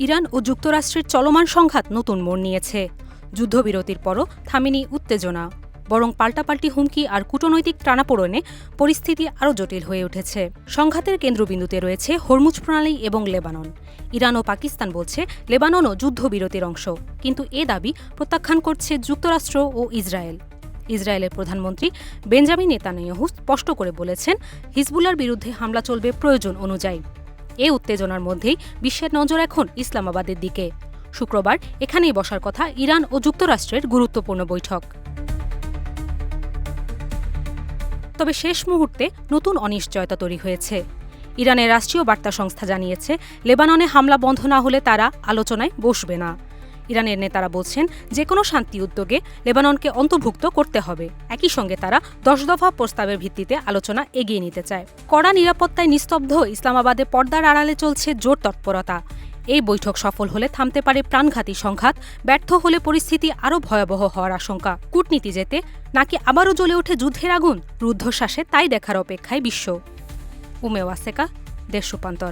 Iran ও যুক্তরাষ্ট্রের চলমান সংঘাত নতুন মোড় নিয়েছে। যুদ্ধবিরতির পরও থামেনি উত্তেজনা, বরং পাল্টাপাল্টি হুমকি আর কূটনৈতিক টানাপোড়েনে পরিস্থিতি আরও জটিল হয়ে উঠেছে। সংঘাতের কেন্দ্রবিন্দুতে রয়েছে হরমুজ প্রণালী এবং লেবানন। ইরান ও পাকিস্তান বলছে লেবাননও যুদ্ধবিরতির অংশ, কিন্তু এ দাবি প্রত্যাখ্যান করছে যুক্তরাষ্ট্র ও ইসরায়েল। ইসরায়েলের প্রধানমন্ত্রী বেঞ্জামিন নেতানিয়াহু স্পষ্ট করে বলেছেন, হিজবুল্লাহর বিরুদ্ধে হামলা চলবে প্রয়োজন অনুযায়ী। এ উত্তেজনার মধ্যেই বিশ্বের নজর এখন ইসলামাবাদের দিকে। শুক্রবার এখানেই বসার কথা ইরান ও যুক্তরাষ্ট্রের গুরুত্বপূর্ণ বৈঠক। তবে শেষ মুহূর্তে নতুন অনিশ্চয়তা তৈরি হয়েছে। ইরানের রাষ্ট্রীয় বার্তা সংস্থা জানিয়েছে, লেবাননে হামলা বন্ধ না হলে তারা আলোচনায় বসবে না। ইরানের নেতারা বলছেন, যে কোনো শান্তি উদ্যোগে লেবাননকে অন্তর্ভুক্ত করতে হবে। একই সঙ্গে তারা 10 দফা প্রস্তাবের ভিত্তিতে আলোচনা এগিয়ে নিতে চায়। কড়া নিরাপত্তায় নিস্তব্ধ ইসলামাবাদে পর্দার আড়ালে চলছে জোর তৎপরতা। এই বৈঠক সফল হলে থামতে পারে প্রাণঘাতী সংঘাত, ব্যর্থ হলে পরিস্থিতি আরও ভয়াবহ হওয়ার আশঙ্কা। কূটনীতি যেতে নাকি আবারও জ্বলে ওঠে যুদ্ধের আগুন, রুদ্ধশ্বাসে তাই দেখার অপেক্ষায় বিশ্ব। উমে ওয়াসেকা, দেশ রূপান্তর।